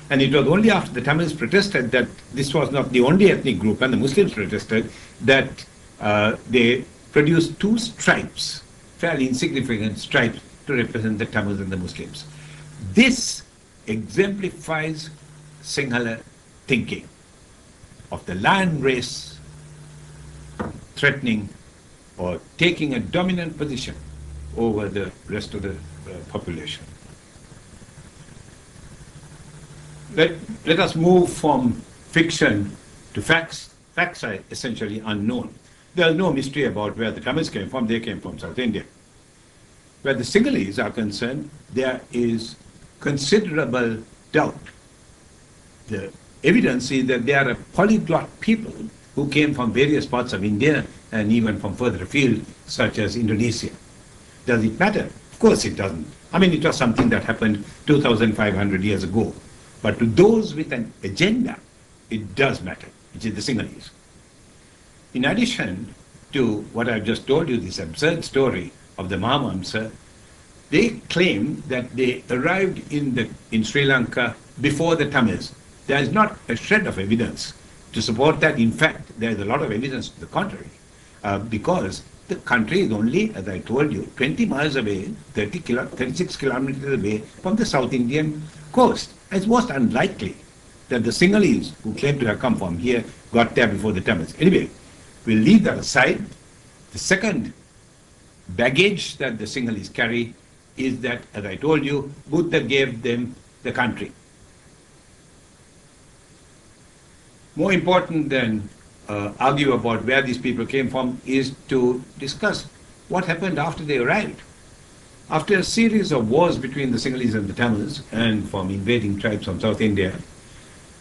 And it was only after the Tamils protested that this was not the only ethnic group, and the Muslims protested, that they produced two stripes, fairly insignificant stripes, to represent the Tamils and the Muslims. This exemplifies Sinhala thinking of the land race threatening or taking a dominant position over the rest of the population. Let us move from fiction to facts. Facts are essentially unknown. There is no mystery about where the Tamils came from. They came from South India. Where the Sinhalese are concerned, there is considerable doubt. The evidence is that they are a polyglot people who came from various parts of India and even from further afield, such as Indonesia. Does it matter? Of course it doesn't. I mean, it was something that happened 2,500 years ago. But to those with an agenda, it does matter, which is the Sinhalese. In addition to what I've just told you, this absurd story of the Mahamamsa, they claim that they arrived in Sri Lanka before the Tamils. There is not a shred of evidence to support that. In fact, there is a lot of evidence to the contrary, because the country is only, as I told you, 20 miles away, 36 kilometers away from the South Indian coast. It's most unlikely that the Sinhalese, who claim to have come from here, got there before the Tamils. Anyway, we'll leave that aside. The second baggage that the Sinhalese carry is that, as I told you, Buddha gave them the country. More important than argue about where these people came from is to discuss what happened after they arrived. After a series of wars between the Sinhalese and the Tamils, and from invading tribes from South India,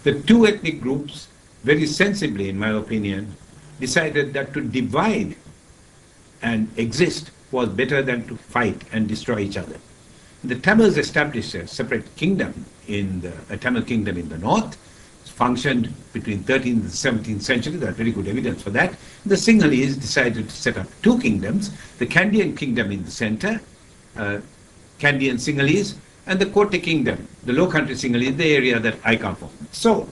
the two ethnic groups, very sensibly in my opinion, decided that to divide and exist was better than to fight and destroy each other. The Tamils established a separate kingdom, a Tamil kingdom in the north, functioned between 13th and 17th century. There's very good evidence for that. The Sinhalese decided to set up two kingdoms, the Kandyan kingdom in the center, Kandyan Sinhalese, and the Kotte kingdom, the low country Sinhalese, the area that I come from. So,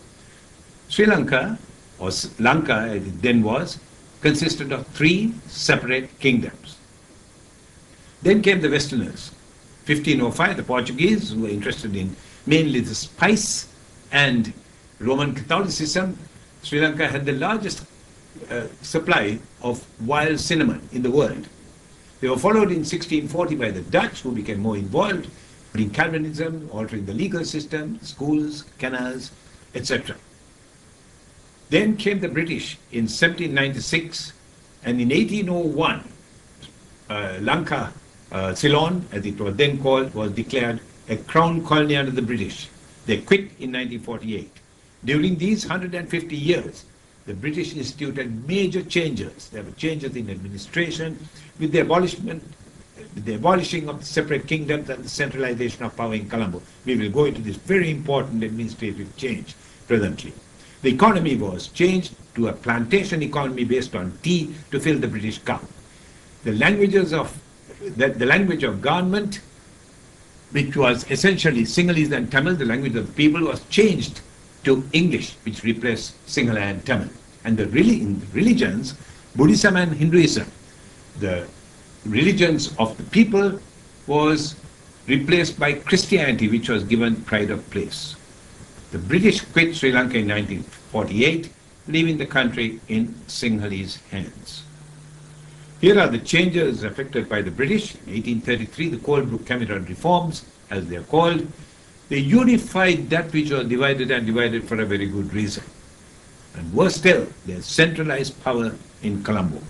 Sri Lanka, or Lanka as it then was, consisted of three separate kingdoms. Then came the Westerners. 1505, the Portuguese, who were interested in mainly the spice and Roman Catholicism. Sri Lanka had the largest supply of wild cinnamon in the world. They were followed in 1640 by the Dutch, who became more involved in Calvinism, altering the legal system, schools, canals, etc. Then came the British in 1796, and in 1801, Lanka, Ceylon, as it was then called, was declared a crown colony under the British. They quit in 1948. During these 150 years, the British instituted major changes. There were changes in administration, with the abolishing of the separate kingdoms and the centralization of power in Colombo. We will go into this very important administrative change presently. The economy was changed to a plantation economy based on tea to fill the British cup. The language of government, which was essentially Sinhalese and Tamil, the language of the people, was changed to English, which replaced Sinhala and Tamil. And in the religions, Buddhism and Hinduism, the religions of the people, was replaced by Christianity, which was given pride of place. The British quit Sri Lanka in 1948, leaving the country in Sinhalese hands. Here are the changes effected by the British. In 1833, the Colebrook Cameron reforms, as they are called. They unified that which was divided, and divided for a very good reason. And worse still, they centralized power in Colombo.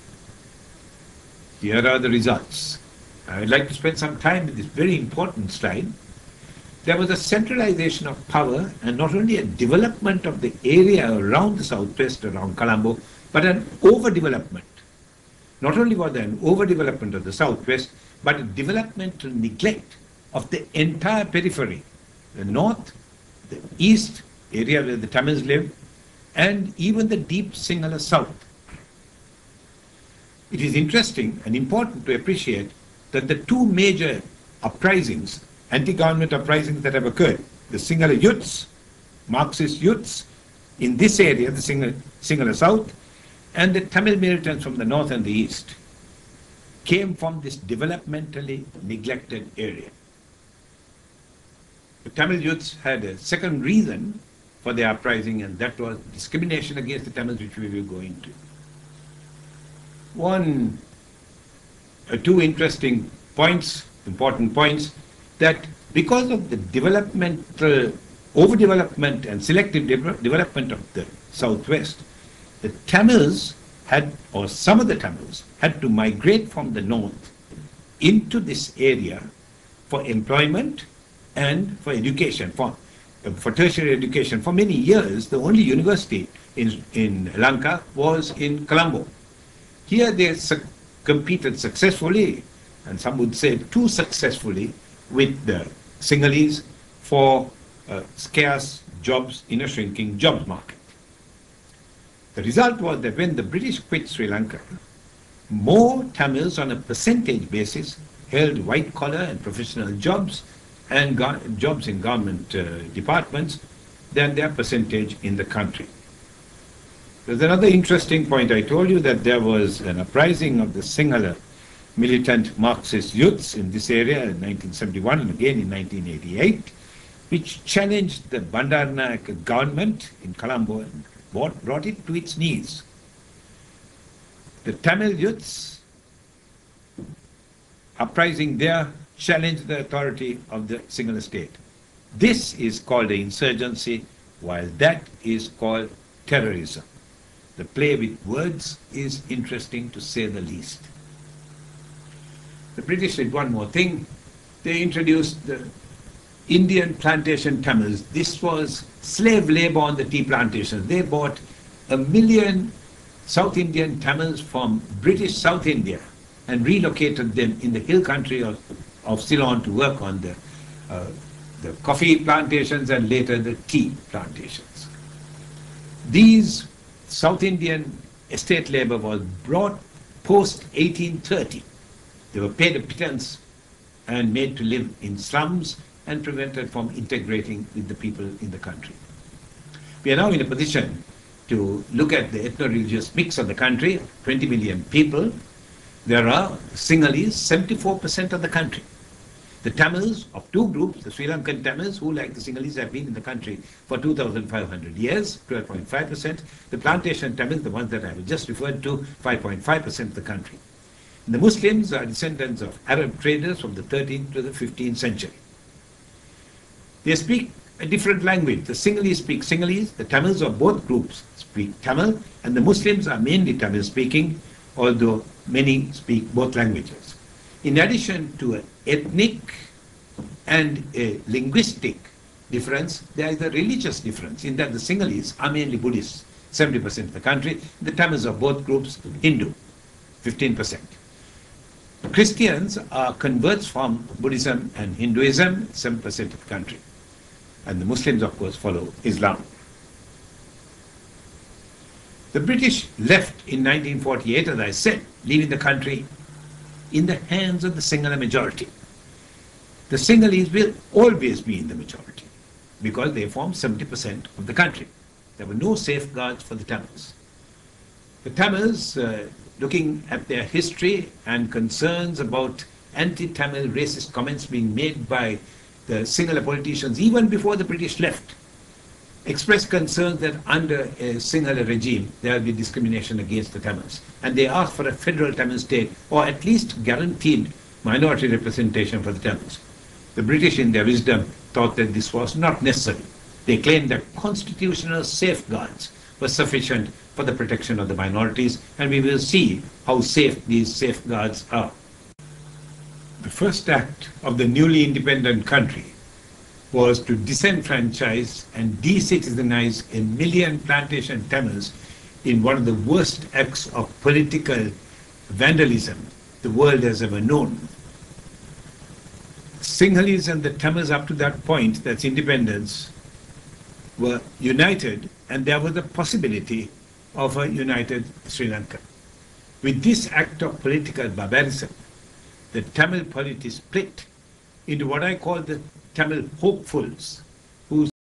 Here are the results. I would like to spend some time with this very important slide. There was a centralization of power, and not only a development of the area around the southwest, around Colombo, but an overdevelopment. Not only was there an overdevelopment of the southwest, but a developmental neglect of the entire periphery, the north, the east area where the Tamils lived, and even the deep Sinhala south. It is interesting and important to appreciate that the two major uprisings, anti-government uprisings that have occurred, the Sinhala youths Marxist youths in this area, the Sinhala South, and the Tamil militants from the north and the east came from this developmentally neglected area. The Tamil youths had a second reason for their uprising, and that was discrimination against the Tamils, which we will go into. Two interesting points, important points, that because of the developmental overdevelopment and selective development of the southwest, the Tamils had, or some of the Tamils, had to migrate from the north into this area for employment and for education, for tertiary education. For many years, the only university in Lanka was in Colombo. Here they competed successfully, and some would say too successfully, with the Sinhalese for scarce jobs in a shrinking jobs market. The result was that when the British quit Sri Lanka, more Tamils on a percentage basis held white-collar and professional jobs and jobs in government departments than their percentage in the country. There's another interesting point. I told you that there was an uprising of the Sinhala militant Marxist youths in this area in 1971 and again in 1988, which challenged the Bandaranaike government in Colombo and brought it to its knees. The Tamil youths uprising there challenged the authority of the Sinhala state. This is called an insurgency, while that is called terrorism. The play with words is interesting, to say the least. The British did one more thing. They introduced the Indian plantation Tamils. This was slave labor on the tea plantations. They bought 1 million South Indian Tamils from British South India and relocated them in the hill country of Ceylon to work on the coffee plantations and later the tea plantations. These South Indian estate labor was brought post 1830. They were paid a pittance and made to live in slums and prevented from integrating with the people in the country. We are now in a position to look at the ethno-religious mix of the country, 20 million people. There are Sinhalese, 74% of the country. The Tamils of two groups, the Sri Lankan Tamils, who like the Sinhalese have been in the country for 2,500 years, 12.5%. The plantation Tamils, the ones that I have just referred to, 5.5% of the country. The Muslims are descendants of Arab traders from the 13th to the 15th century. They speak a different language. The Sinhalese speak Sinhalese, the Tamils of both groups speak Tamil, and the Muslims are mainly Tamil speaking, although many speak both languages. In addition to an ethnic and a linguistic difference, there is a religious difference in that the Sinhalese are mainly Buddhists, 70% of the country, the Tamils of both groups Hindu, 15%. Christians are converts from Buddhism and Hinduism, 7% of the country. And the Muslims, of course, follow Islam. The British left in 1948, as I said, leaving the country in the hands of the Sinhala majority. The Sinhalese will always be in the majority because they form 70% of the country. There were no safeguards for the Tamils. The Tamils, looking at their history and concerns about anti-Tamil racist comments being made by the Sinhala politicians even before the British left, expressed concerns that under a Sinhala regime there will be discrimination against the Tamils. And they asked for a federal Tamil state, or at least guaranteed minority representation for the Tamils. The British, in their wisdom, thought that this was not necessary. They claimed that constitutional safeguards were sufficient for the protection of the minorities, and we will see how safe these safeguards are. The first act of the newly independent country was to disenfranchise and de-citizenize 1 million plantation Tamils in one of the worst acts of political vandalism the world has ever known. Sinhalese and the Tamils up to that point, that's independence, were united, and there was a possibility of a united Sri Lanka. With this act of political barbarism, the Tamil polity split into what I call the Tamil hopefuls